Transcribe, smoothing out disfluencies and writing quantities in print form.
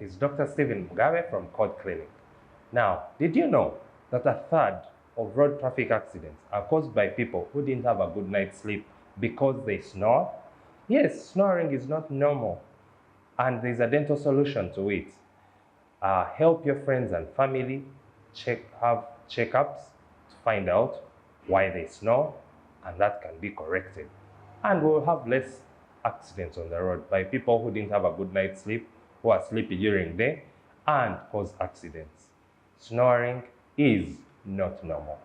is Dr. Stephen Mugabe from Code Clinic. Now, did you know that a third of road traffic accidents are caused by people who didn't have a good night's sleep because they snore? Yes, snoring is not normal, and there's a dental solution to it. Help your friends and family have checkups to find out why they snore, and that can be corrected. And we'll have less accidents on the road by people who didn't have a good night's sleep, who are sleepy during the day, and cause accidents. Snoring is not normal.